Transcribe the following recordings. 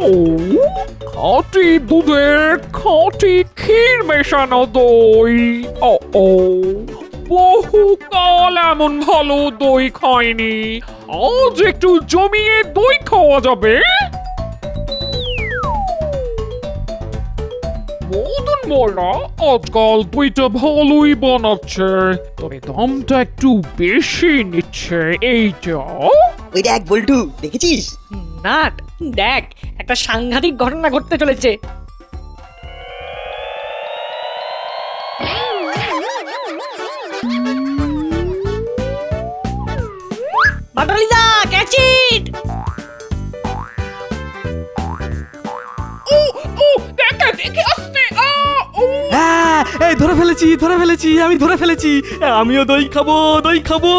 ও খাঁটি দুধের খাঁটি ক্ষীর মেশানো দই। ও ও বহুকাল এমন ভালো দই খাইনি, আজ একটু জমিয়ে দই খাওয়া যাবে। মদন মোল্লা আজকাল দইটা ভালোই বানাচ্ছে, তবে দামটা একটু বেশি নিচ্ছে। এইটা ওই দেখ বল্টু, দেখেছিস? নাট, দেখ একটা সাংঘাতিক ঘটনা ঘটতে চলেছে। বাটালিদা, ক্যাচ ইট! ও দেখে দেখে আসতে। হ্যাঁ, এই ধরে ফেলেছি, আমি ধরে ফেলেছি। আমিও দই খাবো, দই খাবো।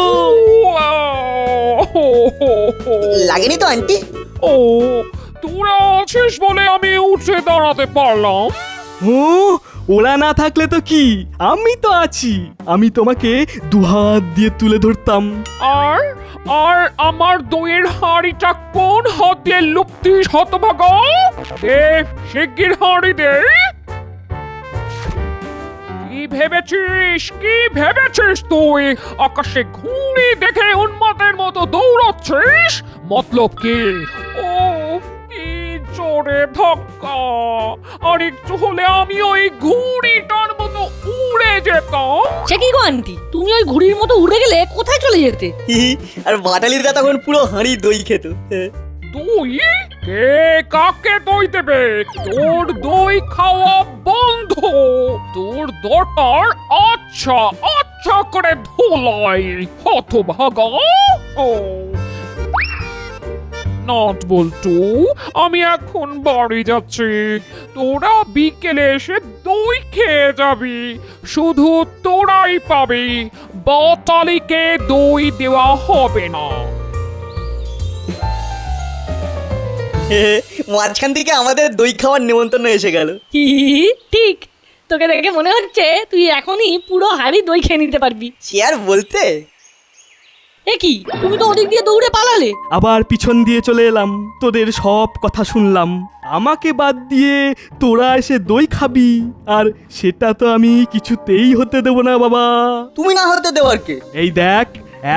লাগেনি তো আন্টি? ও তোরা আছিস বলে আমি উঠে দাঁড়াতে পারলাম। ও, ওরা না থাকলে তো কি, আমি তো আছি। আমি তোমাকে দুহাত দিয়ে তুলে ধরতাম। আর আর আমার দইয়ের হাঁড়িটা কোন হাত দিয়ে লুপ্তিস হতভাগা? দে শিগগির হাঁড়ি দে। কি ভেবেছিস তুই আকাশে ঘুড়ি দেখে উন্মাদের মতো দৌড়াচ্ছিস? মতলব কি? ও কি জোরে ধাক্কা! আর একটু হলে আমি ওই ঘুড়িটার মতো উড়ে যেতাম। সে কি গো আন্টি, তুমি ওই ঘুড়ির মতো উড়ে গেলে কোথায় চলে যেতে? আর বাটালিদা তখন পুরো হাঁড়ি দই খেত। দই? কে কাকে দই দেবে? তোর দই খাওয়া বন্ধ। তোর দরকার আচ্ছা আচ্ছা করে ধোলাই হতভাগা। ও নট বল্টু, আমি এখন বাড়ি যাচ্ছি। তোরা বিকেলে এসে দই খেয়ে যাবি, শুধু তোরাই পাবি, বাটালিকে দই দেওয়া হবে না। মাঝখান থেকে আমাদের দই খাওয়ার নেমন্তন্ন এসে গেল। ঠিক, তোকে দেখে মনে হচ্ছে তুই এখনই পুরো হাড়ি দই খেয়ে নিতে পারবি। সে আর বলতে। এ কি, তুমি তো ওদিক দিয়ে দৌড়ে পালালে। আবার পিছন দিয়ে চলে এলাম, তোদের সব কথা শুনলাম। আমাকে বাদ দিয়ে তোরা এসে দই খাবি, আর সেটা তো আমি কিছুতেই হতে দেব না বাবা। তুমি না হতে দেওয়ার কে? এই দেখ,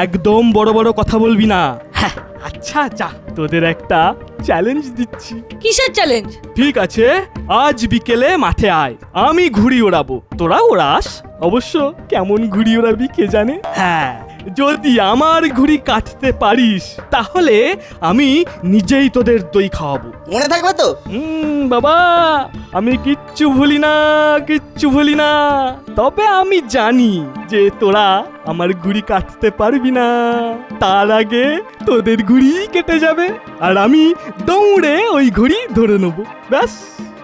একদম বড় বড় কথা বলবি না। হ্যাঁ, আচ্ছা যা, তোদের একটা চ্যালেঞ্জ দিচ্ছি। কিসের চ্যালেঞ্জ? ঠিক আছে, আজ বিকেলে মাঠে আয়, আমি ঘুড়ি ওড়াবো, তোরা ওড়াস। অবশ্য কেমন ঘুড়ি ওড়াবি কে জানে। হ্যাঁ, যদি আমার ঘুড়ি কাটতে পারিস তাহলে আমি নিজেই তোদের দই খাওয়াবো। মনে থাকবে তো? বাবা, আমি কিচ্ছু ভুলি না। তবে আমি জানি যে তোরা আমার ঘুড়ি কাটতে পারবি না। তার আগে তোদের ঘুড়ি কেটে যাবে, আর আমি দৌড়ে ওই ঘুড়ি ধরে নেবো। ব্যাস।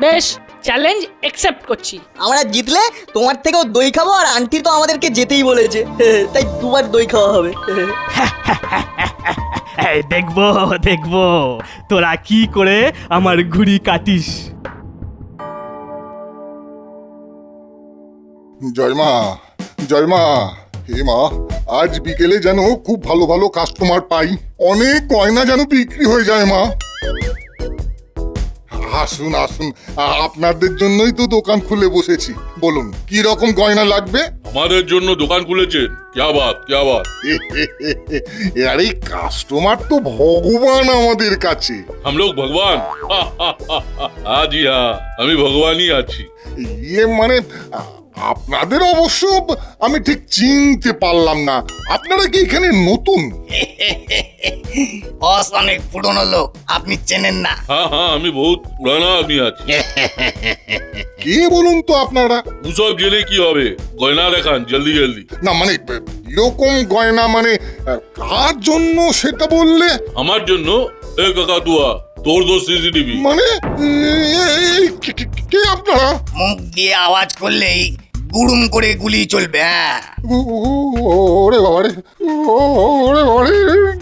বেশ, চ্যালেঞ্জ অ্যাকসেপ্ট করছি। আমরা জিতলে তোমার থেকেও দই খাবো, আর আন্টি তো আমাদেরকে যেতেই বলেছে, তাই দুবার দই খাওয়া হবে। দেখবো তোরা কি করে আমার ঘুড়ি কাটিস। জয় মা, হে মা, আজ বিকেলে যেন খুব ভালো ভালো কাস্টমার পাই, অনেক গয়না যেন বিক্রি হয়ে যায় মা। আসুন আপনাদের জন্যই তো দোকান খুলে বসেছি, বলুন কি রকম গয়না লাগবে? আমাদের জন্য দোকান খুলেছেন? क्या बात আরে কাস্টমার তো ভগবান আমাদের কাছে। हम लोग भगवान? हाँ जी हाँ, আমি ভগবানই আছি। মানে আপনাদের অবশ্য আমি ঠিক চিনতে পারলাম না, আপনারা কি এখানে নতুন? বস অনেক পুরনো লোক, আপনি চেনেন না। হ্যাঁ হ্যাঁ, আমি বহুত পুরানা আদমি আছি। কে বলুন তো আপনারা? সব জেনে কি হবে, গয়না দেখান জলদি। না মানে এরকম গয়না মানে কার জন্য সেটা বললে? আমার জন্য। এ কাকাতুয়া, তোর দোষ সিসিটিভি। মানে কে আপনারা? মুখ দিয়ে আওয়াজ করলেই গুড়ুম করে গুলি চলবে। ওরে বাবারে,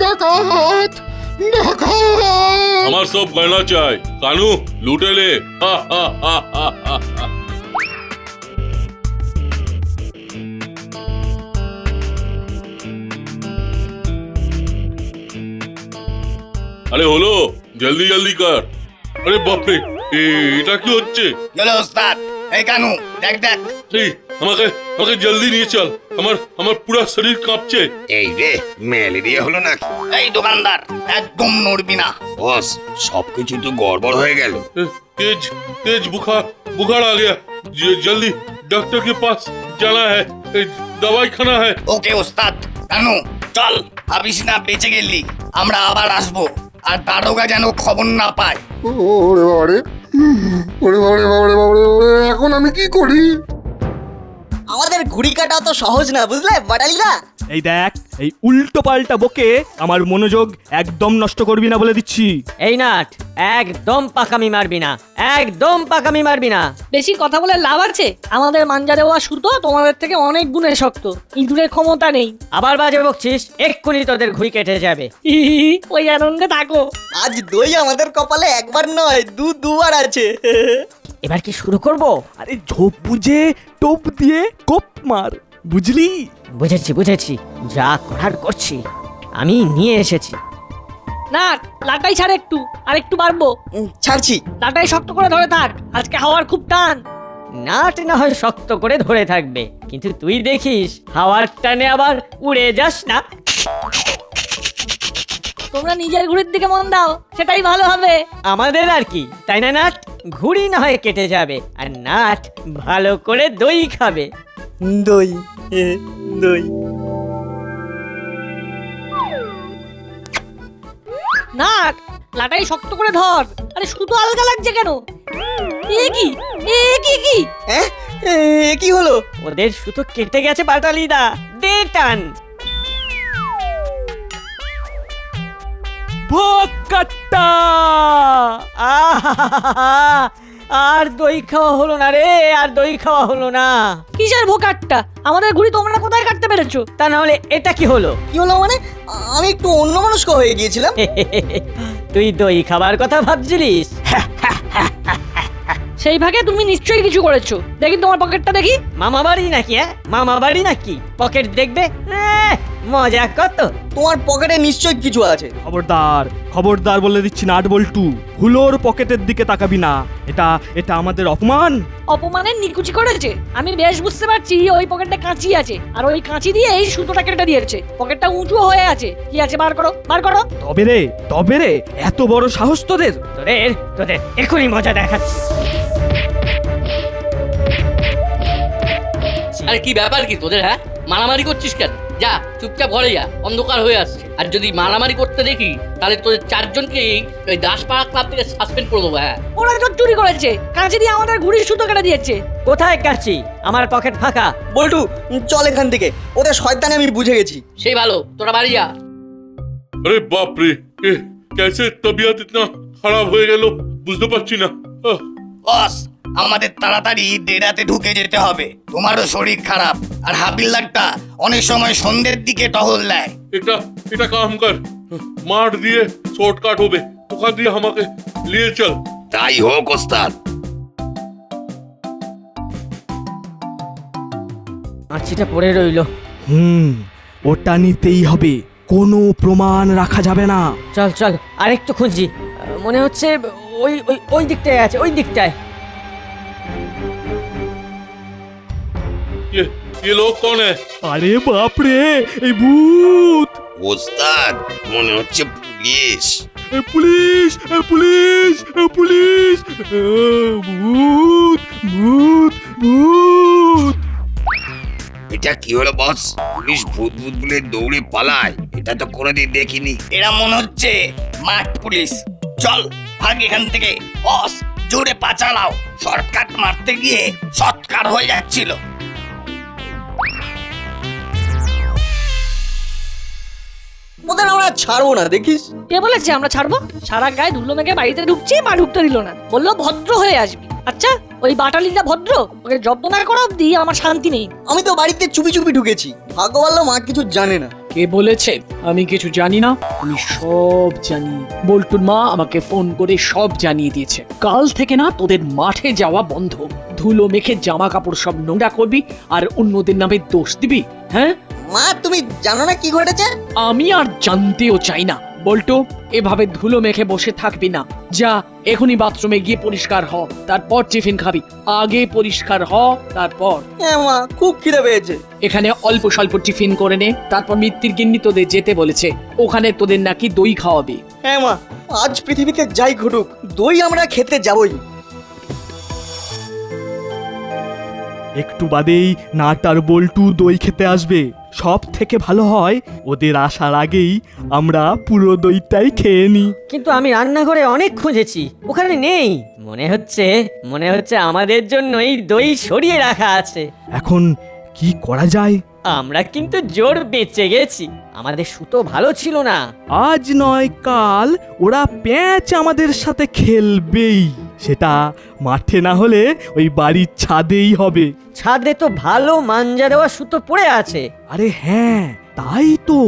ডাকাত! আমার সব গয়না চাই, কানু লুটে লে। আরে হলো, জলদি কর। আরে বাপরে, এটা কি হচ্ছে? চলো ওস্তাদ, এই কানু দেখ দেখ। এই আমাকে আমাকে জলদি নিয়ে চল, আমার পুরো শরীর কাঁপছে। এই রে, ম্যালেরিয়া হলো নাকি? এই দোকানদার, একদম নড়বি না। বস, সবকিছু তো গড়বড় হয়ে গেল। तेज तेज बुखार बुखार आ गया। जल्दी डॉक्टर के पास जाना है, दवाई खाना है। ওকে ওস্তাদ, কানু চল, ভাবিস না বেঁচে গেলি, আমরা আবার আসবো, আর দারোগা যেন খবর না পায়। ওরে বাবারে, ওরে বাবারে বাবারে বাবারে, এখন আমি কি করি? আমাদের ঘুড়ি কাটা তো সহজ না, বুঝলে বাটালিদা? এই দেখ, এই উল্টো পাল্টা বকে আমার মনোযোগ একদম নষ্ট করবি না বলে দিচ্ছি। এই নাট, একদম পাকামি মারবি না, একদম পাকামি মারবি না। বেশি কথা বলে লাভ আছে? আমাদের মাঞ্জা দেওয়া সুতো তোমাদের থেকে অনেক গুণে শক্ত, ইঁদুরের ক্ষমতা নেই। আবার বাজে বকছিস, এক্ষুনি তোদের ঘুড়ি কেটে যাবে। ওই আনন্দে থাকো। আজ দই আমাদের কপালে একবার নয়, দুবার আছে। এবার কি শুরু করব? আরে ঝোপ বুঝে টোপ দিয়ে কোপ মার, বুঝলি? বুঝেছি বুঝেছি, যা করার করছি, আমি নিয়ে এসেছি। না, লাটাই ছাড় একটু, আর একটু বাড়বো। ছাড়ছি। লাটাই শক্ত করে ধরে থাক, আজকে হাওয়ার খুব টান। নাট না হয় শক্ত করে ধরে থাকবে, কিন্তু তুই দেখিস হাওয়ার টানে আবার উড়ে যাস না। তোমরা নিজের ঘুড়ির দিকে মন দাও, সেটাই ভালো হবে। আমাদের আর কি, তাই না নাট? ঘুড়ি না হয় কেটে যাবে, আর নাট ভালো করে দই খাবে। দই, দই। না, লাটাই শক্ত করে ধর। আরে সুতো আলগা লাগছে কেন? এ কি, এ কি কি? হ্যাঁ, কি হলো? ওদের সুতো কেটে গেছে বাটালিদা, দে টান। ভোকাট্টা! আহা! আর দই খাওয়া হলো না রে, আর দই খাওয়া হলো না। কিসের ভোকাটটা? আমাদের ঘুড়ি তোমরা কোথায় কাটতে পেরেছো? তা না হলে এটা কি হলো? কি হলো মানে? আমি একটু অন্যমনস্ক হয়ে গিয়েছিলাম। তুই দই খাবার কথা ভাবছিলিস? সেই ভাগে তুমি নিশ্চয়ই কিছু করেছো। দেখি তোমার পকেটটা দেখি। মামা বাড়ি নাকি? মামা বাড়ি নাকি পকেট দেখবে? মজা কত। তোমার পকেটে নিশ্চয়ই কিছু আছে। খবরদার, খবরদার বলে দিচ্ছি নাট বল্টু, হুলোর পকেটের দিকে তাকাবি না। এটা এটা আমাদের অপমান। অপমানের নিকুচি করেছে। আমি বেশ বুঝতে পারছি ওই পকেটে কাঁচি আছে, আর ওই কাঁচি দিয়ে এই সুতোটা কেটে দিয়েছে। পকেটটা উঁচু হয়ে আছে। কি আছে বার করো, বার করো। তবে রে, এত বড় সাহস তোদের? তোদের তোদের এখনই মজা দেখাচ্ছি। আরে কি ব্যাপার কি তোদের? হ্যাঁ, মারামারি করছিস কেন? যা চুপচাপ ঘরে যা, অন্ধকার হয়ে আসছে। আর যদি মারামারি করতে দেখি তাহলে তোদের চারজনকেই ওই দাসপাড়া ক্লাব থেকে সাসপেন্ড করে দেবো। হ্যাঁ, ওরা তো চুরি করেছে, কাঁচি দিয়ে আমাদের ঘুড়ির সুতো কেটে দিয়েছে। কোথায় কাটছি? আমার পকেট ফাঁকা। বল্টু চল এখান থেকে, ওদের শয়তানি আমি বুঝে গেছি। সেই ভালো, তোরা বাড়ি যা। अरे बाप रे, कैसे तबीयत इतना खराब हो गया, বুঝতে পারছি না। বস, আমাদের তাড়াতাড়ি দেরাতে ঢুকে যেতে হবে। তোমারও শরীর খারাপ, আর হাবিলদারটা অনেক সময় সন্ধ্যের দিকে টহল দেয়। এটা কাম কর, মাঠ দিয়ে শর্টকাট হবে, ওখান দিয়ে আমাকে নিয়ে চল। তাই হোক ওস্তাদ। কাঁচিটা পড়ে রইলো। ওটা নিতেই হবে, কোনো প্রমাণ রাখা যাবে না। চল চল, আরেকটু খুঁজি। মনে হচ্ছে ওই ওই ওই দিকটায় আছে, ওই দিকটায়। ये लोग कौन है? আরে বাপ রে, এই ভূত! ওস্তাদ, মনে হচ্ছে পুলিশ। Police, police, police! ভূত, ভূত, ভূত! এটা কি হলো বস? পুলিশ ভূত ভূত বলে দৌড়ে পালায়, এটা তো কোনোদিন দেখিনি। এরা মনে হচ্ছে মাঠ পুলিশ। চল ভাগ এখান থেকে। বস, জোরে পা চালাও, শর্টকাট মারতে গিয়ে শর্টকাট হয়ে যাচ্ছিল। ওদের আমরা ছাড়বো না, দেখিস। কে বলেছে আমরা ছাড়বো? সারা গায়ে ধুলো মেঘে বাড়িতে ঢুকছি, মা ঢুকতে দিল না। বললো ভদ্র হয়ে আসবি। আচ্ছা, ওই বাটালিটা ভদ্র? ওকে জব্দ না করা অব্দি আমার শান্তি নেই। আমি তো বাড়িতে চুপি চুপি ঢুকেছি, ভাগ্য ভালো মা কিছু জানে না। কে বলেছে আমি কিছু জানি না? আমি সব জানি। বল্টুর মা আমাকে ফোন করে সব জানিয়ে দিয়েছে। কাল থেকে না তোদের মাঠে যাওয়া বন্ধ। ধুলো মেখে জামা কাপড় সব নোংরা করবি আর অন্যদের নামে দোষ দিবি। হ্যাঁ, মা তুমি জানো না কি ঘটেছে? আমি আর জানতেও চাই না। বল্টু, এভাবে ধুলো মেখে বসে থাকবি না। যা এখনই বাথরুমে গিয়ে পরিষ্কার হ, তারপর টিফিন খাবি। আগে পরিষ্কার হ, তারপর। হ্যাঁ মা, খুব খিদে পেয়েছে। এখানে অল্প স্বল্প টিফিন করে নে, তারপর মিত্তির গিন্নি তোদের যেতে বলেছে। ওখানে তোদের নাকি দই খাওয়াবে। হ্যাঁ মা, আজ পৃথিবীতে যাই ঘটুক, দই আমরা খেতে যাবই। একটু বাদেই নাট আর বল্টু দই খেতে আসবে। সব থেকে ভালো হয় ওদের আসার আগেই আমরা পুরো দইটাই খেয়ে নিই। কিন্তু আমি রান্নাঘরে অনেক খুঁজেছি, ওখানে নেই। মনে হচ্ছে আমাদের জন্যই দই সরিয়ে রাখা আছে। এখন কি করা যায়? আমরা কিন্তু জোর বেঁচে গেছি, আমাদের সুতো ভালো ছিল না। আজ নয় কাল ওরা প্যাঁচ আমাদের সাথে খেলবেই। সেটা মাঠে না হলে ওই বাড়ির ছাদেই হবে। ছাদে তো ভালো মাঞ্জা দেওয়া সুতো পড়ে আছে। আরে হ্যাঁ, তাই তো।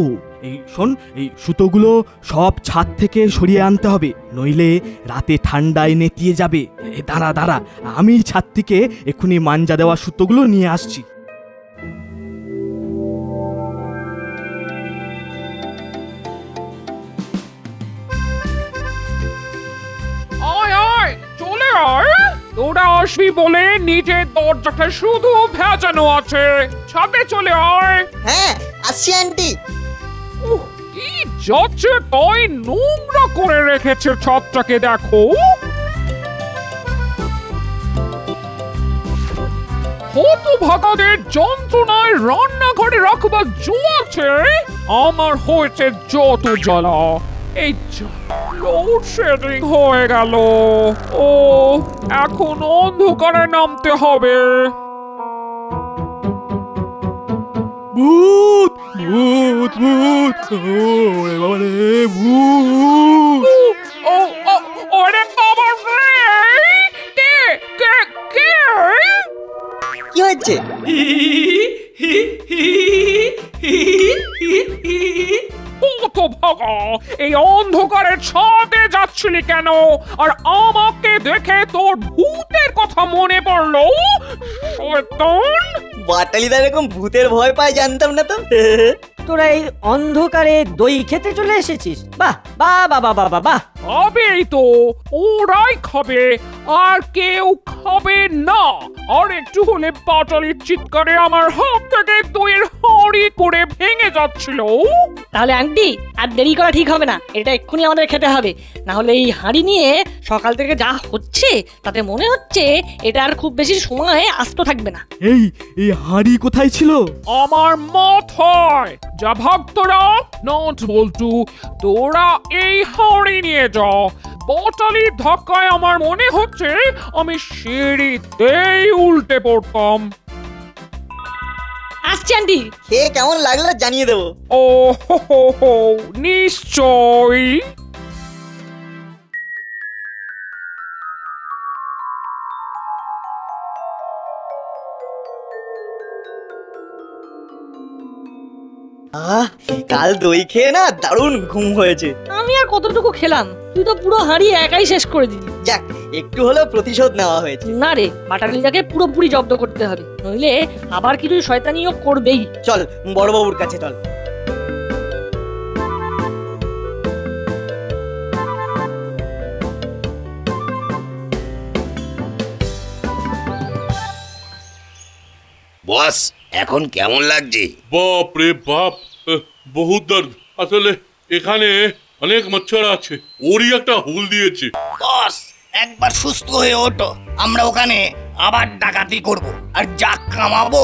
এই শোন, এই সুতোগুলো সব ছাদ থেকে সরিয়ে আনতে হবে, নইলে রাতে ঠান্ডায় নেতিয়ে যাবে। দাঁড়া দাঁড়া, আমি ছাদ থেকে এক্ষুনি মাঞ্জা দেওয়া সুতোগুলো নিয়ে আসছি। আয় আয়, চলে আয়। তোরা আসবি বলে নিচের দরজাটা শুধু ভেজানো আছে। ছাদে চলে আয়। হ্যাঁ, আসছি আন্টি। কি যাচ্ছে তাই নোংরা করে রেখেছে ছাদটাকে, দেখো। হতভাগাদের যন্ত্রণায় রান্নাঘরে রাখবার জো আছে, আমার হয়েছে যত জ্বালা। এই লোডশেডিং হয়ে গেল। ও, এখন অন্ধকারে নামতে হবে। ভূত ভূত ভূত, ওরে বাবা রে, ভূত! ও ও, ওরে বাবা রে! কে কে কে? কি হয়েছে? হতভাগা, এই অন্ধকারে ছাদে যাচ্ছিলি কেন? আর আমাকে দেখে তোর ভূতের কথা মনে পড়লো? শয়তান! বাটালিদা এরকম ভূতের ভয় পায় জানতাম না তো। তোরা এই অন্ধকারে দই খেতে চলে এসেছিস? বাহ বাহ বাহ বাহ বাহ বাহ। খাবেই তো, ওরাই খাবে, আর কেউ খাবে না। আর একটু হলে বাটালির চিৎকারে আমার হাত থেকে দইয়ের হাঁড়ি করে ভেঙে যাচ্ছিল। তাহলে আন্টি, আর দেরি করা ঠিক হবে না, এটা এক্ষুনি আমাদের খেতে হবে। না হলে এই হাঁড়ি নিয়ে সকাল থেকে যা হচ্ছে তাতে মনে হচ্ছে এটা আর খুব বেশি সময় আস্ত থাকবে না। এই এই হাঁড়ি কোথায় ছিল? আমার মাথায়। যা ভাগ তোরা। নট বল্টু, তোরা এই হাঁড়ি নিয়ে যাও। বটালির ধাক্কায় আমার মনে হচ্ছে আমি সিঁড়িতেই উল্টে পড়তাম। আসছি আন্টি, খেয়ে কেমন লাগলো জানিয়ে দেবো। ও হো হো হো, নিশ্চয়ই। কাল দই খেয়ে না দারুণ ঘুম হয়েছে। আমি আর কতটুকু খেলাম, তুই তো পুরো হাঁড়ি একাই শেষ করে দিলি। যাক, একটু হলেও প্রতিশোধ নেওয়া হয়েছে। না রে, বাটালিটাকে পুরোপুরি জব্দ করতে হবে, নইলে আবার কিছু শয়তানিও করবেই। চল বড়বাবুর কাছে চল। বস, এখন কেমন লাগছে? বাপ রে বাপ, বহুত দর্দ। আসলে এখানে অনেক মচ্ছর আছে, ওরই একটা হুল দিয়েছে। বস, একবার সুস্থ হয়ে ওঠো, আমরা ওখানে আবার ডাকাতি করব, আর যা কামাবো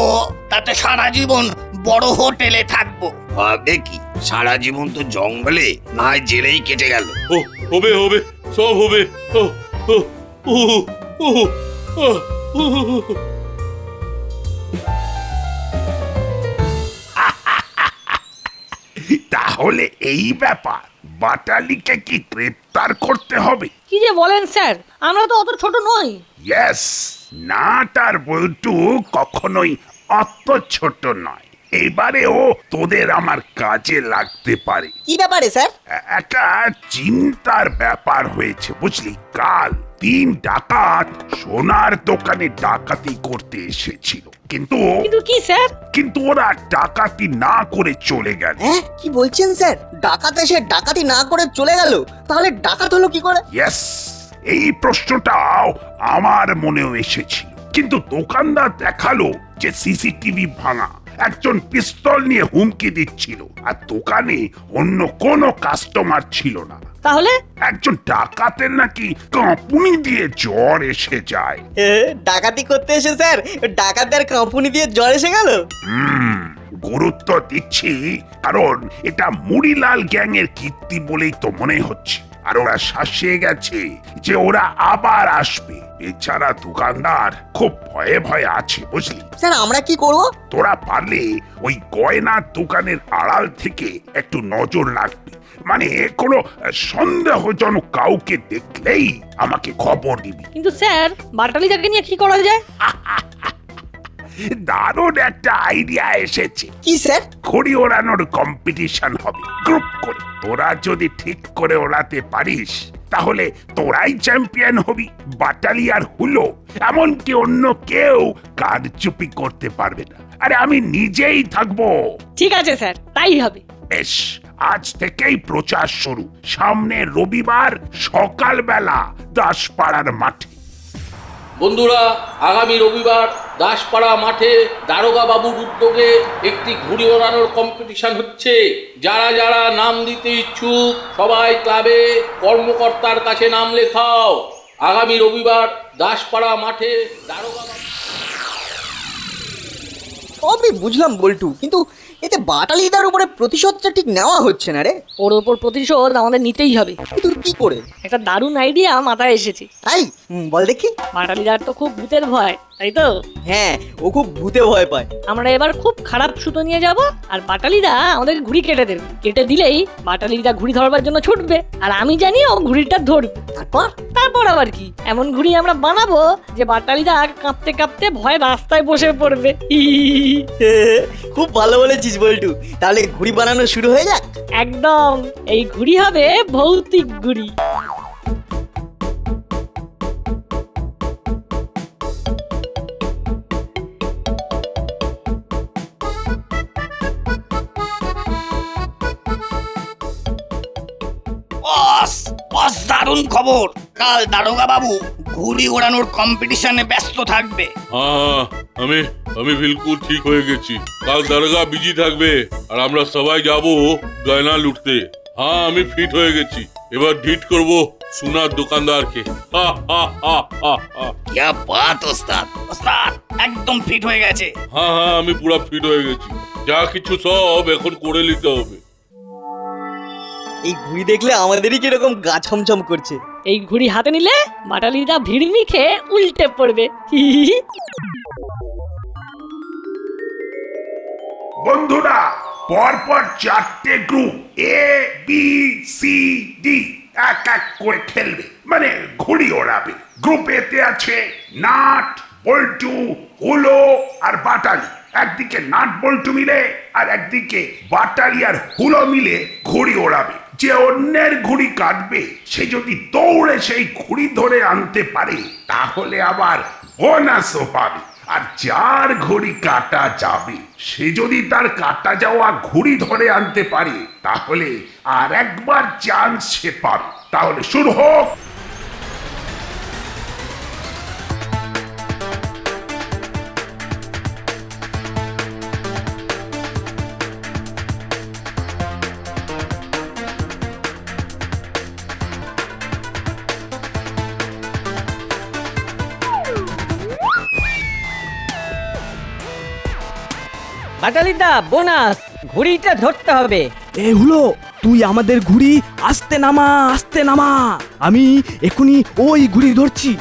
তাতে সারা জীবন বড় হোটেলে থাকবো। ভাববে কি, সারা জীবন তো জঙ্গলে না হয় জেলেই কেটে গেল। ও, হবে হবে, সব হবে। ও ও ও ও ও ও। তাহলে এই ব্যাপার, বাটালিকে কি গ্রেপ্তার করতে হবে? কি যে বলেন স্যার, আমরা তো অত ছোট নই। ইয়েস, নাট আর বল্টু কখনোই অত ছোট নয়। এবারেও তোদের আমার কাজে লাগতে পারে। কি ব্যাপারে স্যার? একটা চিন্তার ব্যাপার হয়েছে বুঝলি। কাল 3 ডাকাত সোনার দোকানে ডাকাতি করতে এসেছিল, কিন্তু কিন্তু কি স্যার? কিন্তু ওরা ডাকাতি না করে চলে গেল। হ্যাঁ কি বলছেন স্যার? ডাকাত এসে ডাকাতি না করে চলে গেল, তাহলে ডাকাত হলো কি করে? ইয়েস, এই প্রশ্নটাও আমার মনেও এসেছিল, কিন্তু দোকানদার দেখালো যে সিসিটিভি ভাঙা, একজন পিস্তল নিয়ে হুমকি দিচ্ছিল, আর দোকানে অন্য কোনো কাস্টমার ছিল না। তাহলে একজন ডাকাতের নাকি কাঁপুনি দিয়ে জ্বর এসে যায়। ডাকাতি করতে এসে স্যার ডাকাতদের কাঁপুনি দিয়ে জ্বর এসে গেল? গুরুত্ব দিচ্ছি কারণ এটা মুড়িলাল গ্যাং এর কীর্তি বলেই তো মনে হচ্ছে, আর ওরা শাসিয়ে গেছে যে ওরা আবার আসবে। এছাড়া দোকানদার খুব ভয়ে ভয়ে আছে, বুঝলি? স্যার আমরা কি করব? তোরা পারলে ওই গয়নার দোকানের আড়াল থেকে একটু নজর রাখবি, মানে কোনো সন্দেহজনক কাউকে দেখলেই আমাকে খবর দিবি। কিন্তু স্যার বাটালিটাকে নিয়ে কি করা যায়? দারুণ একটা আইডিয়া এসেছে। কি স্যার? ঘুড়ি ওড়ানোর কম্পিটিশন হবে গ্রুপ করে। তোরা যদি ঠিক করে ওড়াতে পারিস তাহলে তোরাই চ্যাম্পিয়ন হবি। বাটালি আর হুলো এমনকি অন্য কেউ কারচুপি করতে পারবে না। আরে আমি নিজেই থাকবো। ঠিক আছে স্যার, তাই হবে। বেশ, আজ থেকেই প্রচার শুরু। সামনে রবিবার সকালবেলা দাসপাড়ার মাঠে। বন্ধুরা, আগামী রবিবার দাসপাড়া মাঠে দারোগা বাবুর উদ্যোগে একটি ঘুড়ি ওড়ানোর কম্পিটিশন হচ্ছে। যারা যারা নাম দিতে ইচ্ছুক সবাই ক্লাবে কর্মকর্তার কাছে নাম লেখাও। আগামী রবিবার দাসপাড়া মাঠে দারোগা বাবু। সবই বুঝলাম বল্টু, কিন্তু এতে বাটালিদার উপরে প্রতিশোধটা ঠিক নেওয়া হচ্ছে না রে। ওর ওপর প্রতিশোধ আমাদের নিতেই হবে। কিন্তু কি করে? একটা দারুণ আইডিয়া মাথায় এসেছে। তাই? বল দেখি। বাটালিদার তো খুব ভূতের ভয়, তাই তো? হ্যাঁ, ও খুব ভূতে ভয় পায়। আমরা এবার খুব খারাপ সুতো নিয়ে যাব, আর বাটালিদা আমাদের ঘুড়ি কেটে দেবে। কেটে দিলেই বাটালিদা ঘুড়ি ধরবার জন্য ছুটবে, আর আমি জানি ও ঘুড়িটা ধরবে। তারপর আবার কি, এমন ঘুড়ি আমরা বানাবো যে বাটালিদা কাঁপতে কাঁপতে ভয় রাস্তায় বসে পড়বে। খুব ভালো বলেছিস বল্টু, তাহলে ঘুড়ি বানানো শুরু হয়ে যাক। একদম, এই ঘুড়ি হবে ভৌতিক ঘুড়ি। বস বস, দারুণ খবর। কাল দারোগা বাবু ঘুড়ি ওড়ানোর কম্পিটিশনে ব্যস্ত থাকবে। হ্যাঁ, আমি বিলকুল ঠিক হয়ে গেছি। কাল দারোগা বিজি থাকবে আর আমরা সবাই যাব গয়না লুটতে। হ্যাঁ, আমি ফিট হয়ে গেছি। এবার ঢিট করব সোনার দোকানদারকে। क्या बात ওস্তাদ। ওস্তাদ একদম ফিট হয়ে গেছে। হ্যাঁ, আমি পুরো ফিট হয়ে গেছি। যা কিছু সব এখন করে নিতে হবে। এই ঘুড়ি দেখলে আমাদেরই কিরকম গা ছমছম করছে। এই ঘুড়ি হাতে নিলে বাটালিদা ভিড়মি খেয়ে উল্টে পড়বে। বন্ধুরা, পরপর 4টে group A B C D এক এক করে খেলবে, মানে ঘুড়ি ওড়াবে। গ্রুপ এতে আছে নাট, বল্টু, হুলো আর বাটালি। একদিকে নাট বল্টু মিলে আর একদিকে বাটালি আর হুলো মিলে ঘুড়ি ওড়াবে। যে অন্যের ঘুড়ি কাটবে সে যদি দৌড়ে সেই ঘুড়ি ধরে আনতে পারে তাহলে আবার বোনাসও পাবে। আর যার ঘুড়ি কাটা যাবে সে যদি তার কাটা যাওয়া ঘুড়ি ধরে আনতে পারে তাহলে আর একবার চান্স সে পাবে। তাহলে শুরু হোক। বাটালিদা বোনাস, ঘুড়িটা ধরতে হবে। এ হলো, তুই আমাদের ঘুড়ি আস্তে নামা, আস্তে নামা। আমি এখনই ওই ঘুড়ি ধরছি।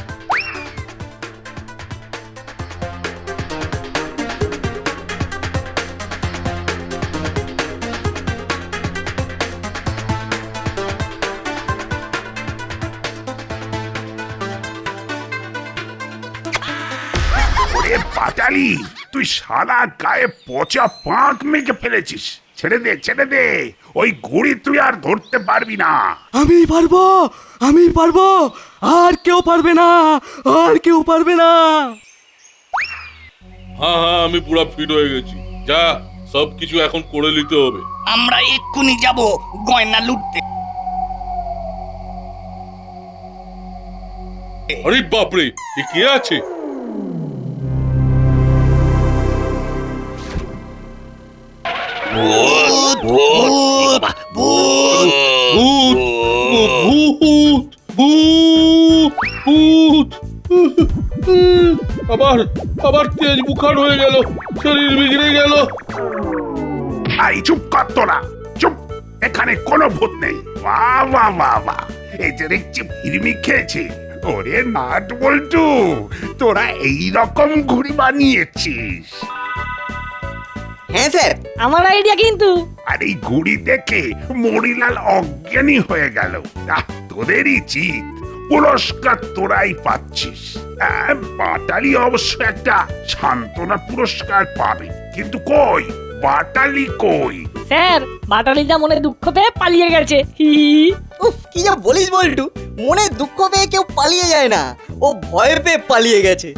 ওরে বাটালি, তুই সারা গায়ে পচা পাঁক মেখে ফেলেছিস। ছেড়ে দে, ছেড়ে দে। ও ওই ঘুড়ি তুই আর ধরতে পারবি না। আমি পারবো, আমি পারবো, আর কেউ পারবে না, আর কেউ পারবে না। হ্যাঁ হ্যাঁ, আমি পুরো ফিট হয়ে গেছি। যা, সবকিছু এখন করে নিতে হবে। আমরা এক্ষুনি যাব গয়না লুটতে। আরে বাপরে, এ কে আছে? ভূত, ভূত, ভূত। ভূত, ভূত, ভূত, ভূত। আবার আবার তেজ বুখার হয়ে গেল, শরীর বিগড়ে গেল। আই চুপ কর তোরা, চুপ। এখানে কোনো ভূত নেই। বাহ বাহ বাহ বাহ, এই যে দেখছি ফিরমি খেয়েছে। ওরে নাট বল্টু, তোরা এই রকম ঘুড়ি বানিয়েছিস? হ্যাঁ স্যার, আমার আইডিয়া কিন্তু। আর এই ঘুড়ি দেখে মরিলাল অজ্ঞানী হয়ে গেল। তোদেরই চিত, পুরস্কার তোরাই পাচ্ছিস। বাটালি অবশ্য একটা সান্ত্বনা পুরস্কার পাবে, কিন্তু কই বাটালি কই? স্যার, বাটালিদা মনে দুঃখ পেয়ে পালিয়ে গেছে। হি হি। উফ, কি যা বলিস বল্টু, মনে দুঃখ পেয়ে কেউ পালিয়ে যায় না, ও ভয় পেয়ে পালিয়ে গেছে।